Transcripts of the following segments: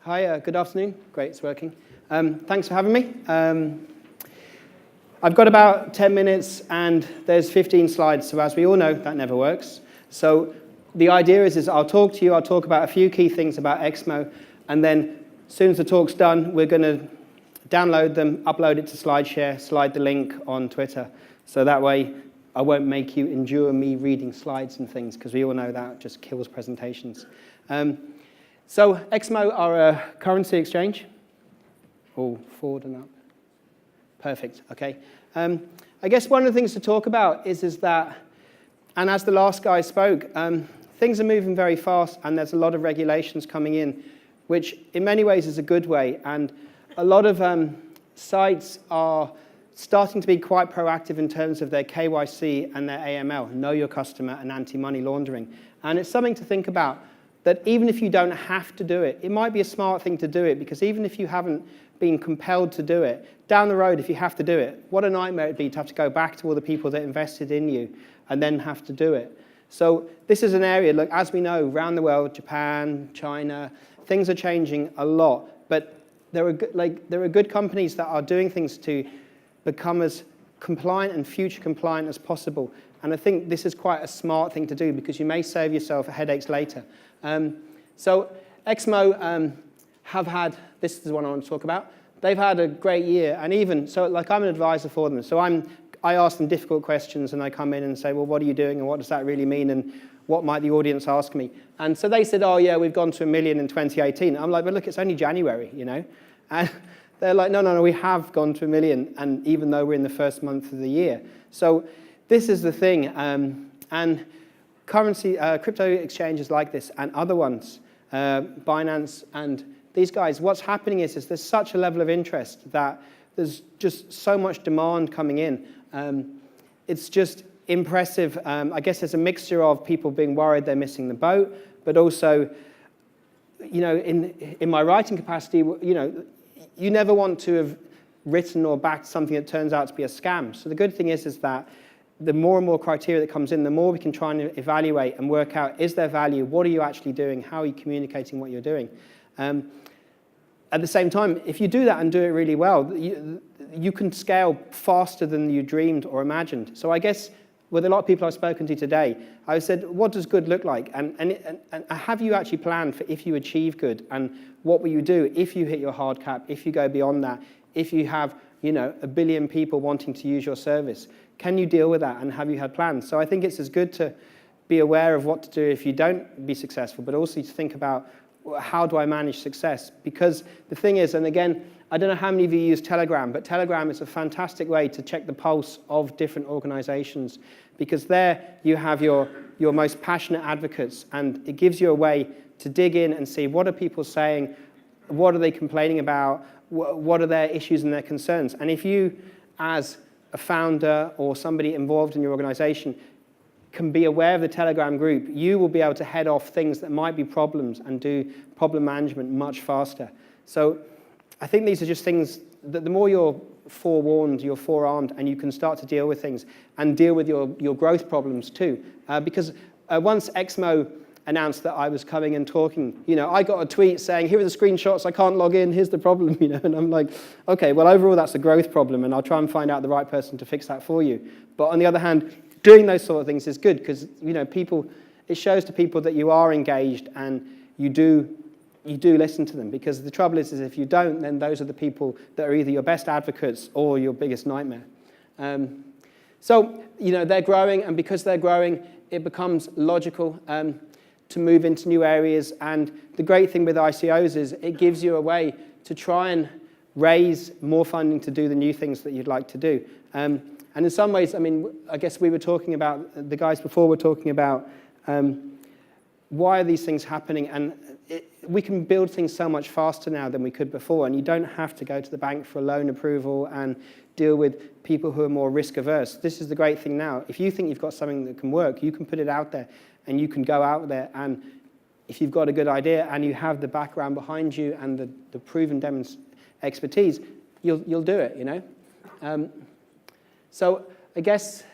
Hi, good afternoon. Great, it's working. Thanks for having me. I've got about 10 minutes and there's 15 slides, so as we all know, that never works. So the idea is I'll talk to you, I'll talk about a few key things about Exmo, and then as soon as the talk's done, we're going to download them, upload it to SlideShare, slide the link on Twitter, so that way I won't make you endure me reading slides and things, because we all know that just kills presentations. So Exmo are a currency exchange. All forward and up. Perfect, okay. I guess one of the things to talk about is that, and as the last guy spoke, things are moving very fast and there's a lot of regulations coming in, which in many ways is a good way. And a lot of sites are starting to be quite proactive in terms of their KYC and their AML, know your customer and anti-money laundering. And it's something to think about, that even if you don't have to do it, it might be a smart thing to do it, because even if you haven't been compelled to do it, down the road, if you have to do it, what a nightmare it'd be to have to go back to all the people that invested in you and then have to do it. So this is an area, look, as we know, around the world, Japan, China, things are changing a lot, but there are good companies that are doing things to become as compliant and future compliant as possible. And I think this is quite a smart thing to do, because you may save yourself headaches later. So Exmo have had, this is the one I want to talk about, they've had a great year, and even, so like I'm an advisor for them, so I ask them difficult questions and I come in and say, well, what are you doing and what does that really mean and what might the audience ask me? And so they said, oh yeah, we've gone to 1 million in 2018. I'm like, but look, it's only January, you know? And they're like, no, we have gone to 1 million, and even though we're in the first month of the year. So this is the thing, and currency, crypto exchanges like this and other ones, Binance and these guys, what's happening is there's such a level of interest that there's just so much demand coming in. It's just impressive. I guess there's a mixture of people being worried they're missing the boat, but also, you know, in my writing capacity, you know, you never want to have written or backed something that turns out to be a scam. So the good thing is that the more and more criteria that comes in, the more we can try and evaluate and work out, is there value? What are you actually doing? How are you communicating what you're doing? At the same time, if you do that and do it really well, you can scale faster than you dreamed or imagined. So I guess with a lot of people I've spoken to today, I said, what does good look like? And have you actually planned for if you achieve good? And what will you do if you hit your hard cap, if you go beyond that, if you have, you know, 1 billion people wanting to use your service? Can you deal with that, and have you had plans? So I think it's as good to be aware of what to do if you don't be successful, but also to think about, how do I manage success? Because the thing is, and again, I don't know how many of you use Telegram, but Telegram is a fantastic way to check the pulse of different organizations, because there you have your most passionate advocates, and it gives you a way to dig in and see what are people saying, what are they complaining about, what are their issues and their concerns. And if you, as a founder or somebody involved in your organization, can be aware of the Telegram group, you will be able to head off things that might be problems and do problem management much faster. So I think these are just things that the more you're forewarned, you're forearmed, and you can start to deal with things and deal with your growth problems too. Because once Exmo announced that I was coming and talking, you know, I got a tweet saying, here are the screenshots, I can't log in, here's the problem, you know, and I'm like, okay, well, overall that's a growth problem, and I'll try and find out the right person to fix that for you. But on the other hand, doing those sort of things is good, because, you know, it shows to people that you are engaged and you do listen to them, because the trouble is if you don't, then those are the people that are either your best advocates or your biggest nightmare. So, you know, they're growing, and because they're growing, it becomes logical to move into new areas. And the great thing with ICOs is it gives you a way to try and raise more funding to do the new things that you'd like to do. And in some ways, I mean, I guess we were talking about, the guys before were talking about why are these things happening? And we can build things so much faster now than we could before, and you don't have to go to the bank for a loan approval and deal with people who are more risk averse. This is the great thing now. If you think you've got something that can work, you can put it out there, and you can go out there, and if you've got a good idea and you have the background behind you and the proven expertise, you'll do it, you know? So I guess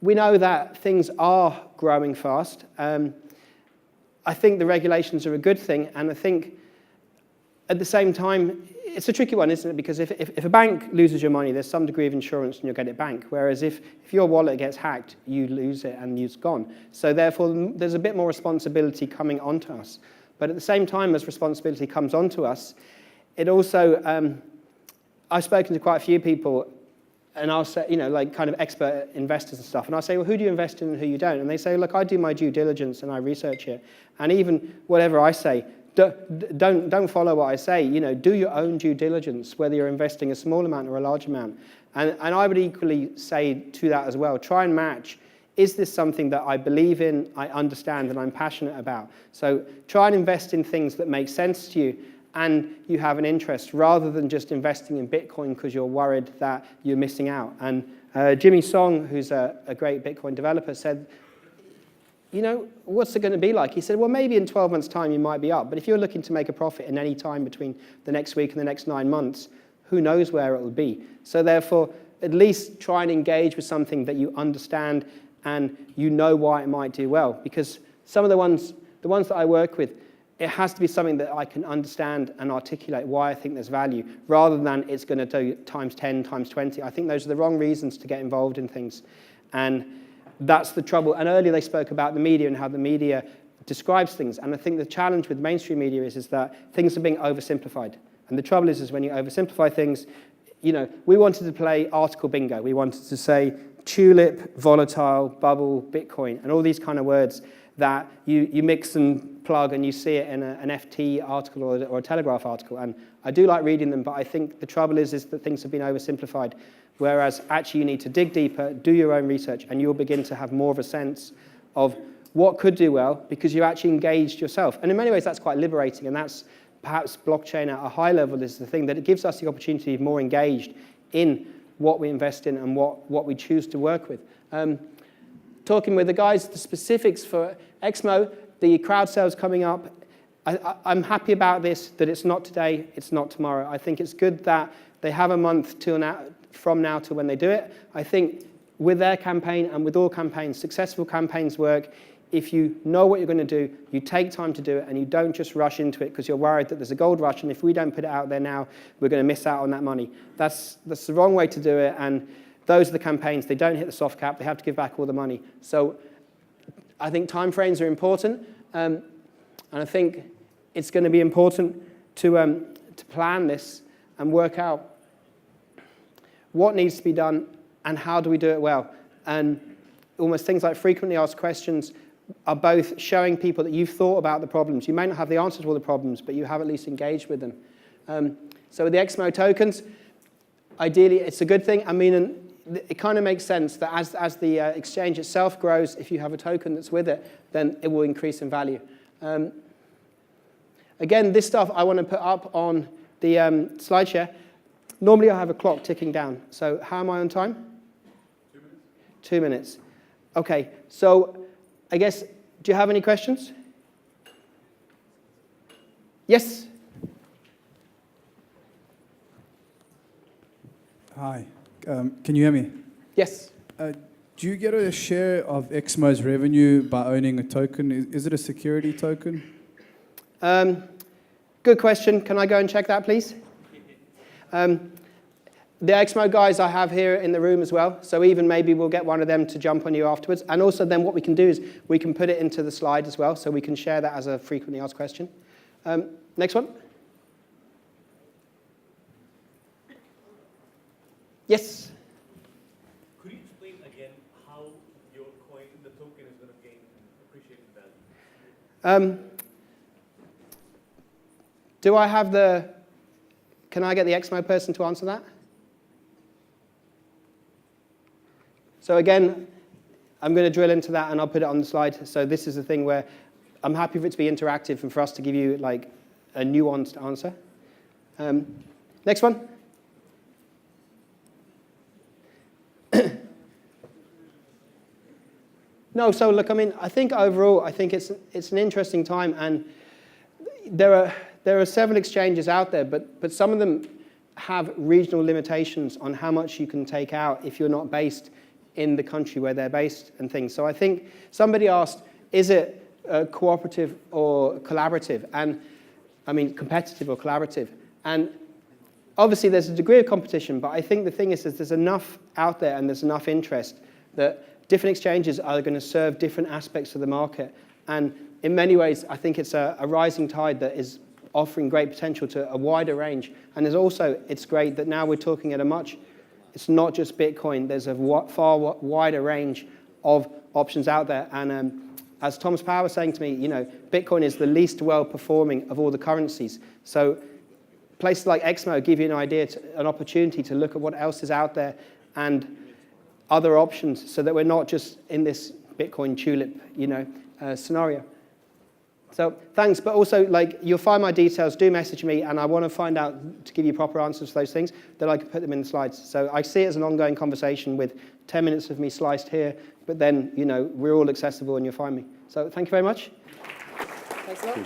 we know that things are growing fast. I think the regulations are a good thing, and I think at the same time, it's a tricky one, isn't it? Because if a bank loses your money, there's some degree of insurance and you'll get it back. Whereas if your wallet gets hacked, you lose it and it's gone. So therefore, there's a bit more responsibility coming onto us. But at the same time as responsibility comes onto us, it also, I've spoken to quite a few people, and I'll say, like kind of expert investors and stuff, and I'll say, well, who do you invest in and who you don't? And they say, look, I do my due diligence and I research it. And even whatever I say, don't follow what I say. Do your own due diligence, whether you're investing a small amount or a large amount. And I would equally say to that as well, try and match, is this something that I believe in, I understand, and I'm passionate about? So try and invest in things that make sense to you and you have an interest, rather than just investing in Bitcoin because you're worried that you're missing out. And Jimmy Song, who's a great Bitcoin developer, said, what's it going to be like? He said, well, maybe in 12 months' time you might be up, but if you're looking to make a profit in any time between the next week and the next 9 months, who knows where it will be? So therefore, at least try and engage with something that you understand and you know why it might do well. Because some of the ones that I work with, it has to be something that I can understand and articulate why I think there's value, rather than it's going to do times 10, times 20. I think those are the wrong reasons to get involved in things. And that's the trouble. And earlier they spoke about the media and how the media describes things. And I think the challenge with mainstream media is that things are being oversimplified. And the trouble is when you oversimplify things, we wanted to play article bingo. We wanted to say tulip, volatile, bubble, Bitcoin, and all these kind of words that you mix and plug and you see it in an FT article or a Telegraph article. And I do like reading them, but I think the trouble is that things have been oversimplified. Whereas actually you need to dig deeper, do your own research, and you'll begin to have more of a sense of what could do well because you actually engaged yourself. And in many ways that's quite liberating, and that's perhaps blockchain at a high level is the thing that it gives us the opportunity to be more engaged in what we invest in and what we choose to work with. Talking with the guys, the specifics for Exmo, the crowd sales coming up, I'm happy about this, that it's not today, it's not tomorrow. I think it's good that they have a month from now to when they do it. I think with their campaign and with all campaigns, successful campaigns work if you know what you're going to do, you take time to do it, and you don't just rush into it because you're worried that there's a gold rush, and if we don't put it out there now, we're going to miss out on that money. That's the wrong way to do it, and those are the campaigns. They don't hit the soft cap. They have to give back all the money. So I think timeframes are important, and I think it's going to be important to plan this and work out what needs to be done and how do we do it well. And almost things like frequently asked questions are both showing people that you've thought about the problems. You may not have the answer to all the problems, but you have at least engaged with them. So with the XMO tokens, ideally it's a good thing. I mean, it kind of makes sense that as the exchange itself grows, if you have a token that's with it, then it will increase in value. Again, this stuff I want to put up on the slide share. Normally I have a clock ticking down. So how am I on time? 2 minutes. 2 minutes. Okay, so I guess, do you have any questions? Yes? Hi, can you hear me? Yes. Do you get a share of XMO's revenue by owning a token? Is it a security token? Good question. Can I go and check that, please? The XMO guys I have here in the room as well, so even maybe we'll get one of them to jump on you afterwards. And also then what we can do is we can put it into the slide as well, so we can share that as a frequently asked question. Next one. Yes? Could you explain again how your coin, the token, is going to gain appreciated value? Do I have the... Can I get the XMO person to answer that? So again, I'm going to drill into that and I'll put it on the slide. So this is the thing where I'm happy for it to be interactive and for us to give you like a nuanced answer. Next one. No, so look, I mean, I think overall, I think it's an interesting time, and there are several exchanges out there, but some of them have regional limitations on how much you can take out if you're not based in the country where they're based and things. So I think somebody asked, is it cooperative or collaborative, and I mean competitive or collaborative. And obviously there's a degree of competition, but I think the thing is that there's enough out there and there's enough interest that different exchanges are going to serve different aspects of the market. And in many ways, I think it's a rising tide that is offering great potential to a wider range. And there's also, it's great that now we're talking at it's not just Bitcoin, there's a far wider range of options out there. And as Thomas Power was saying to me, Bitcoin is the least well-performing of all the currencies. So places like Exmo give you an idea, an opportunity to look at what else is out there and other options so that we're not just in this Bitcoin tulip, scenario. So thanks, but also you'll find my details, do message me, and I want to find out to give you proper answers to those things, then I can put them in the slides. So I see it as an ongoing conversation with 10 minutes of me sliced here, but then, we're all accessible and you'll find me. So thank you very much. Thanks a lot.